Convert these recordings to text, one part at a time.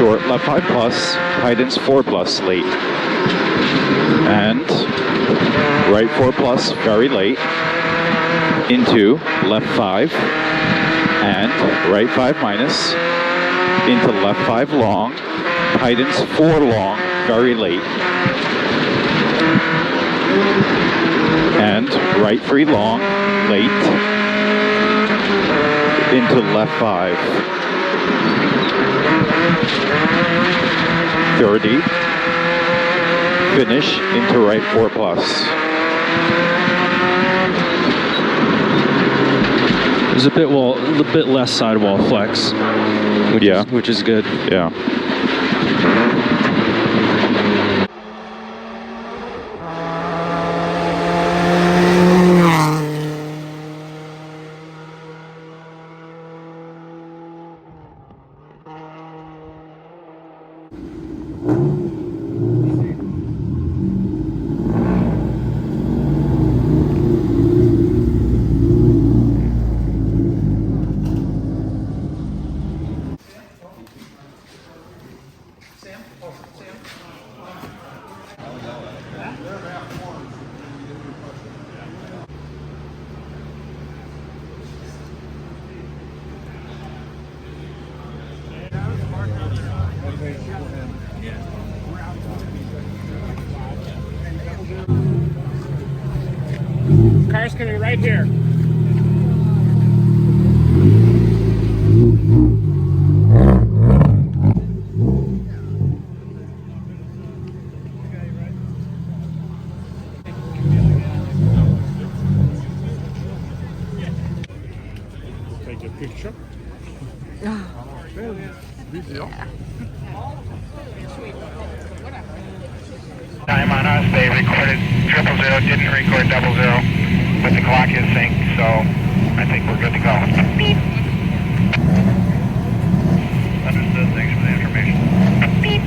short left 5 plus, tightens 4 plus late. And right 4 plus very late. Into left 5 and right 5 minus. Into left 5 long, tightens 4 long very late. And right 3 long, late. Into left 5. 30. Finish into right 4 plus. There's a bit less sidewall flex, which is good. Yeah. Car's coming right here. Take a picture. Video. Time on us, they recorded 000, didn't record 00, but the clock is synced, so I think we're good to go. Beep. Understood, thanks for the information. Beep.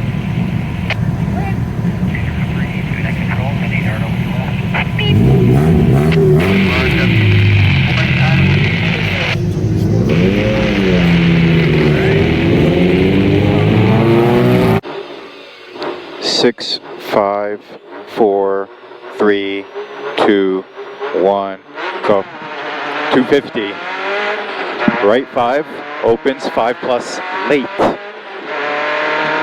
Connect control, mini Nardo. Beep. 6, 5, 4, 3, 2, 1, go. 250. Right 5, opens 5 plus late.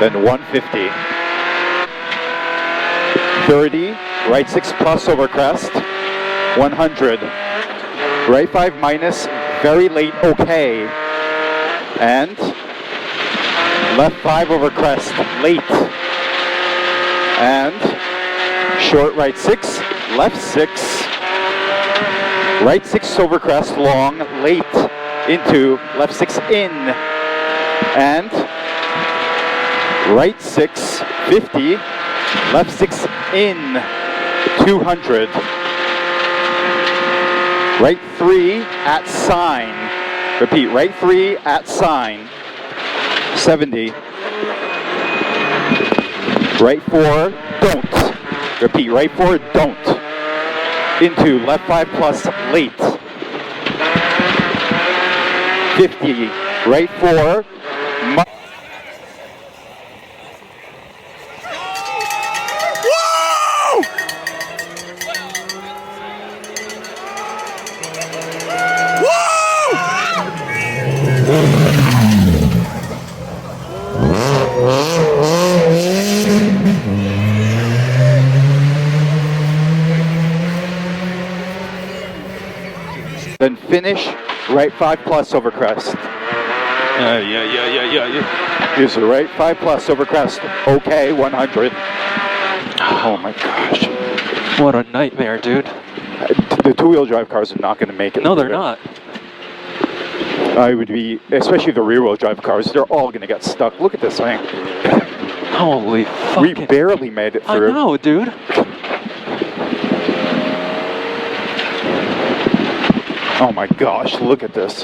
Then 150. 30, right 6 plus over crest. 100. Right 5 minus, very late, okay. And left 5 over crest, late. And short right 6, left 6, right 6 over crest, long, late, into left 6 in, and right 6, 50, left 6 in, 200, right 3 at sign, repeat, right 3 at sign, 70, right 4, don't. Repeat, right 4, don't. Into left 5 plus late. 50, right 4. Then finish right 5 plus over crest. Yeah. Use the right 5 plus over crest. Okay, 100. Oh my gosh. What a nightmare, dude. The two-wheel drive cars are not going to make it. No, they're not. I would be, especially the rear-wheel drive cars, they're all going to get stuck. Look at this thing. Holy fuck. We barely made it through. I know, dude. Oh my gosh, look at this.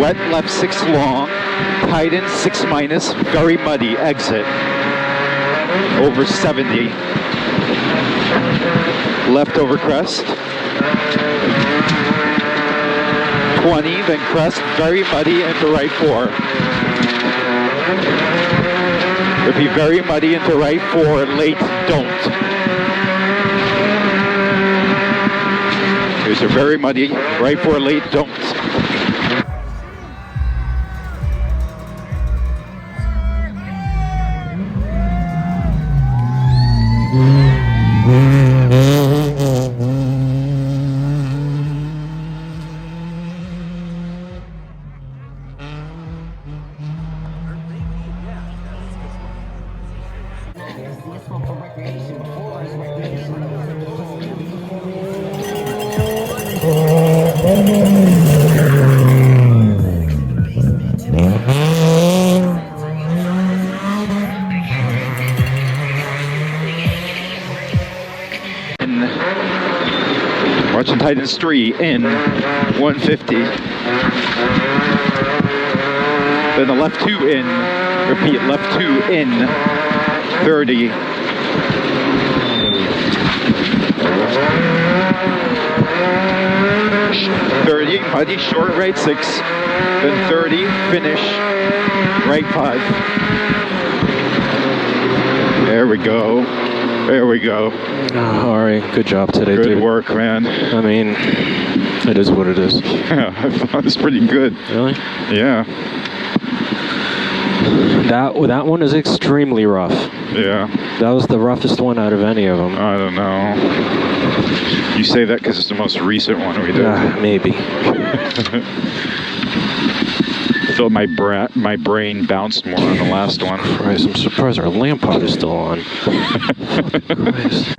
Wet left 6 long, tighten 6 minus, very muddy, exit. Over 70. Left over crest. 20, then crest, very muddy into right 4. Repeat, very muddy into right 4, late, don't. Here's a very muddy, right 4, late, don't. Watching Titans 3 in 150. Then the left 2 in, repeat, left 2 in 30. Muddy, short right 6. Then 30, finish, right 5. There we go. There we go. Oh, Ari, good job today, Good dude. work, man. I mean, it is what it is. Yeah, I thought it was pretty good. Really? Yeah. That one is extremely rough. Yeah. That was the roughest one out of any of them. I don't know. You say that because it's the most recent one we did. Maybe. So my brain bounced more on the last one. Christ, I'm surprised our lamp pot is still on. Christ.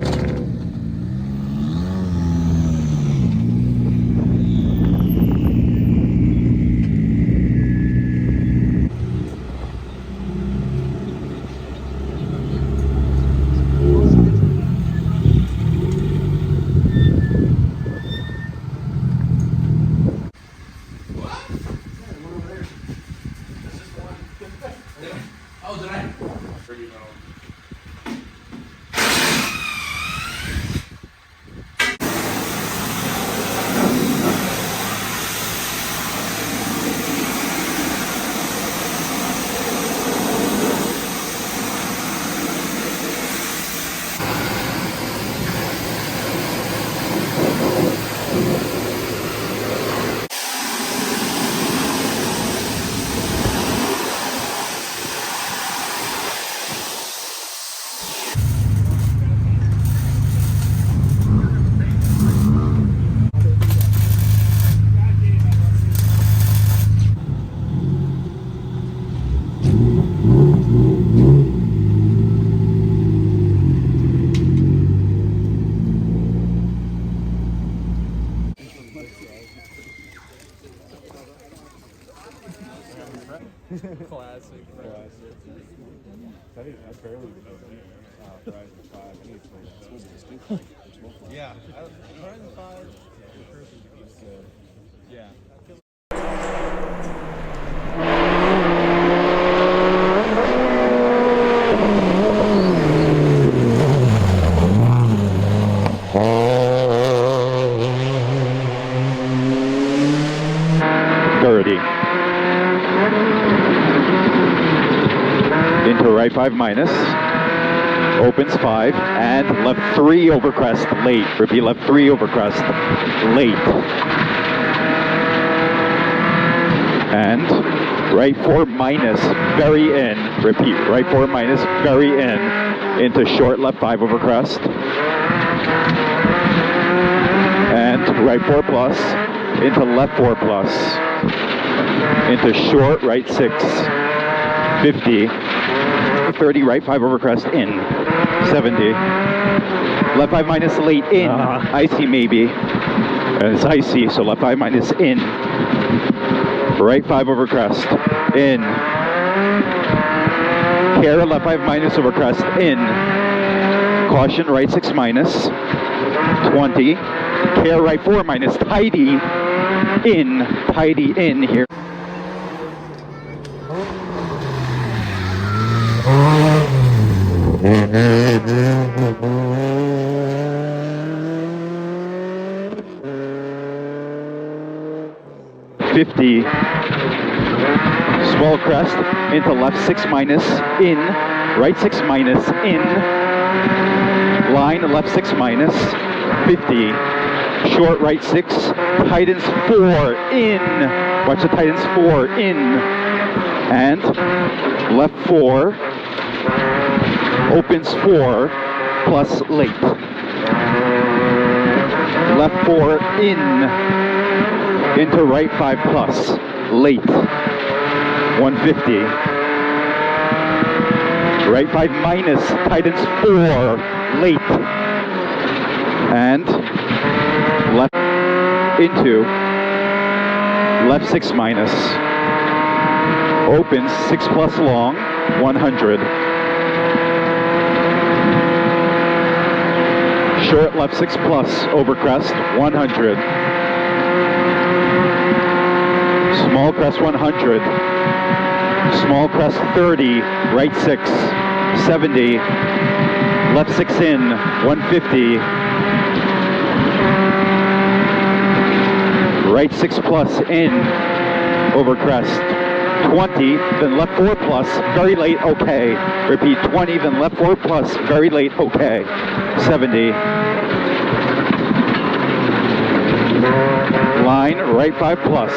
Classic. I barely Horizon 5. I think it's like yeah. Horizon 5 is good. Yeah. Into right 5 minus, opens 5, and left 3 over crest, late. Repeat, left 3 over crest, late. And Right 4 minus, very in. Repeat, right 4 minus, very in. Into short left 5 over crest. And right 4 plus, into left 4 plus. Into short right 6, 50. 30, right 5 over crest, in. 70. Left 5 minus late, in. Icy maybe. And it's icy, so left 5 minus in. Right 5 over crest, in. Care left 5 minus over crest, in. Caution right 6 minus, 20. Care right 4 minus, tidy in here. $50. Small crest into left 6 minus, in. Right 6 minus, in. Line left 6 minus, 50. Short right 6, tightens 4, in. Watch the tightens 4, in. And left 4, opens 4, plus late. Left 4, in. Into right 5 plus, late. 150. Right 5 minus, tightens 4, late. And left into left 6 minus. Opens 6 plus long, 100. Short left 6 plus over crest, 100. Small crest 100. Small crest 30, right 6, 70. Left 6 in, 150. Right 6 plus in, over crest, 20, then left 4 plus, very late, okay. Repeat, 20, then left 4 plus, very late, okay. 70. Line, right 5 plus,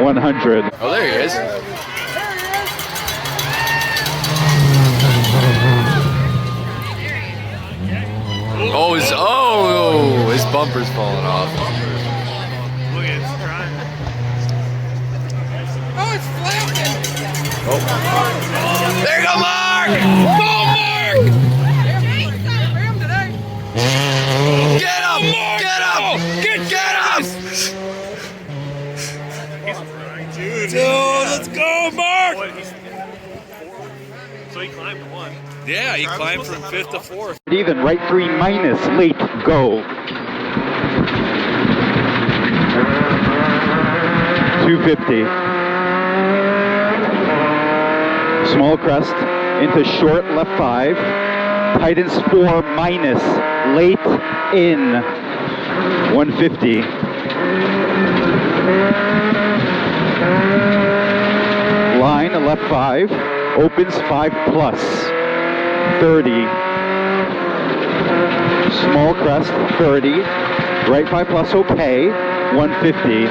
100. Oh, there he is. Oh, his bumper's falling off. Look at it, it's trying. Oh, it's flapping! Oh. There you go, Mark! Go, Mark! Get him! Get him! Get him! Dude, let's go, Mark! So he climbed to 1. Yeah, he climbed from 5th to 4th. Then right 3 minus, late, go. 250. Small crest into short left 5. Tightens 4 minus, late, in. 150. Line left 5. Opens 5 plus. 30. Small crest, 30. Right 5 plus, okay. 150.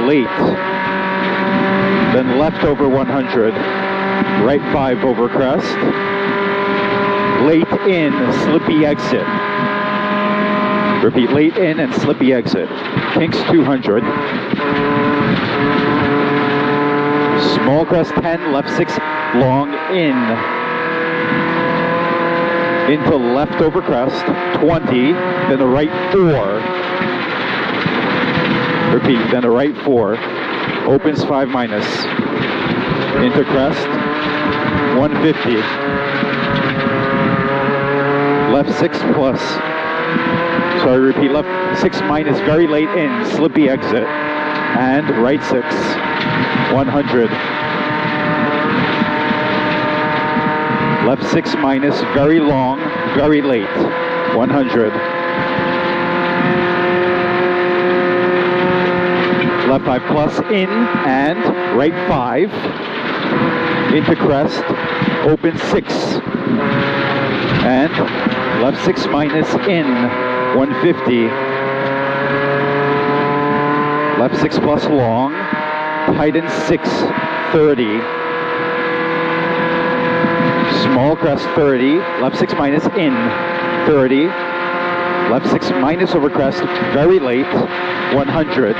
late. Then left over 100. Right 5 over crest. Late in, slippy exit. Repeat, late in and slippy exit. Kinks 200. Small crest 10, left 6, long in. Into left over crest, 20, then a right 4. Repeat, then a right 4. Opens 5 minus. Into crest, 150. Left 6 plus. Sorry, repeat, left 6 minus, very late in, slippy exit. And right 6, 100. Left 6 minus, very long, very late, 100. Left 5 plus in and right 5. Into crest, open 6. And left 6 minus in, 150. Left 6 plus long, tighten 6, 30. Small crest 30, left 6 minus in, 30. Left 6 minus over crest, very late, 100.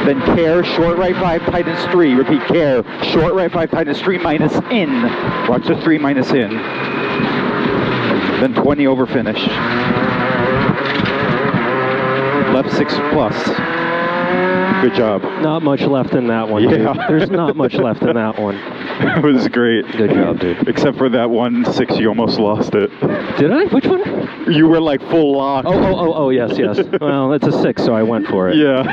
Then care, short right 5, tightens 3. Repeat, care, short right 5, tightens 3 minus in. Watch the 3 minus in. Then 20 over finish. Left 6 plus. Good job. Not much left in that one, Yeah. dude. There's not much left in that one. It was great. Good job, dude. Except for that 1-6, you almost lost it. Did I? Which one? You were like full lock. Oh, yes. Well, it's a 6, so I went for it. Yeah.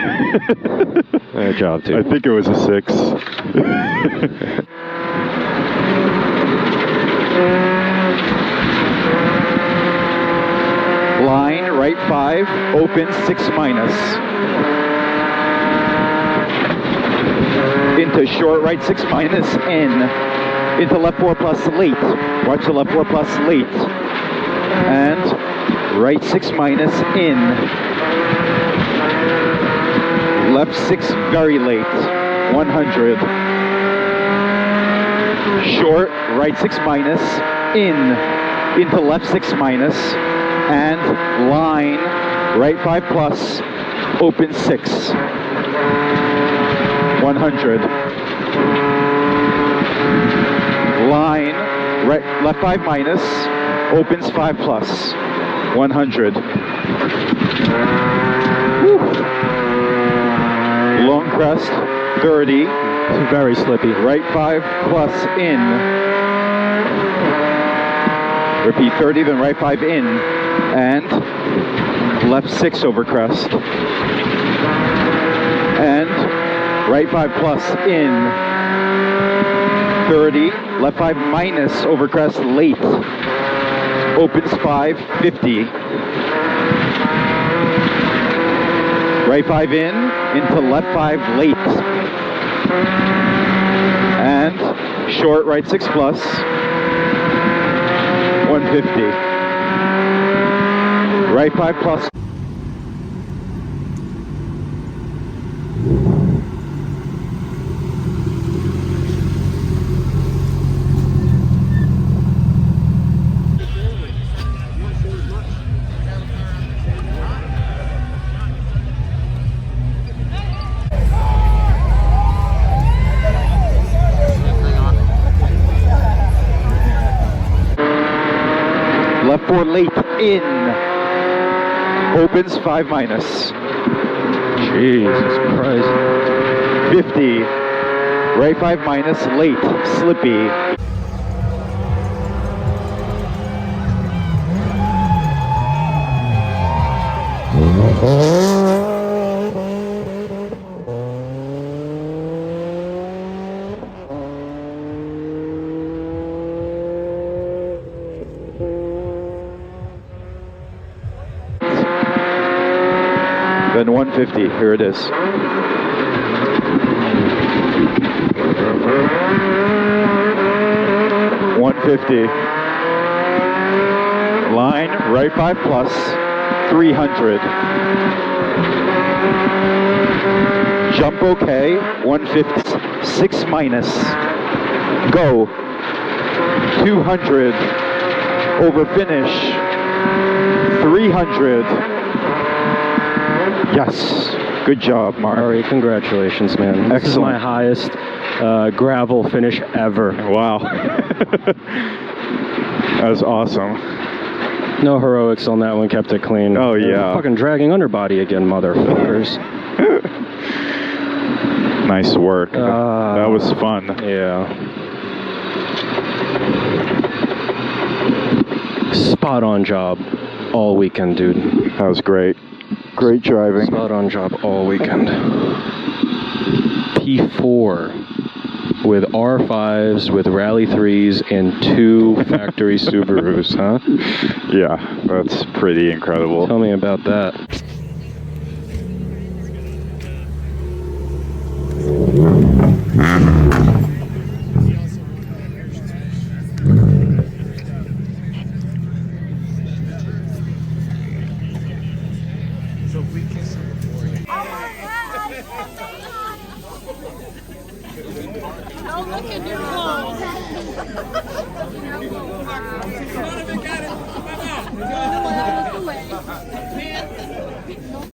Good job, I dude. think it was a 6. Line, right 5, open 6 minus. Into short, right 6 minus, in. Into left 4 plus, late. Watch the left 4 plus, late. And right 6 minus, in. Left 6, very late, 100. Short, right 6 minus, in. Into left 6 minus. And line, right 5 plus, open 6. 100. Line, right, left 5 minus, opens 5 plus, 100. Woo. Long crest, 30. Very slippy. Right 5 plus in. Repeat 30, then right 5 in. And left 6 over crest. And right 5 plus in. 30, left 5 minus over crest, late. Opens 5, 50. Right 5 in, into left 5, late. And short, right 6 plus, 150. Right 5 plus. Left 4 late in. Opens 5 minus. Jesus Christ. 50. Right 5 minus, late, slippy. Then 150, here it is. $150. Line, right 5 plus, 300. Jump okay, 150, 6 minus. Go. 200. Over finish. 300. Yes. Good job, Mark. Ari, congratulations, man. This is Excellent. my highest gravel finish ever. Wow. That was awesome. No heroics on that one, kept it clean. Oh, yeah. Fucking dragging underbody again, motherfuckers. Nice work. That was fun. Yeah. Spot on job all weekend, dude. That was great. Great driving. Spot on job all weekend. P4 with R5s, with Rally 3s, and 2 factory Subarus, huh? Yeah, that's pretty incredible. Tell me about that. Don't look in your clothes.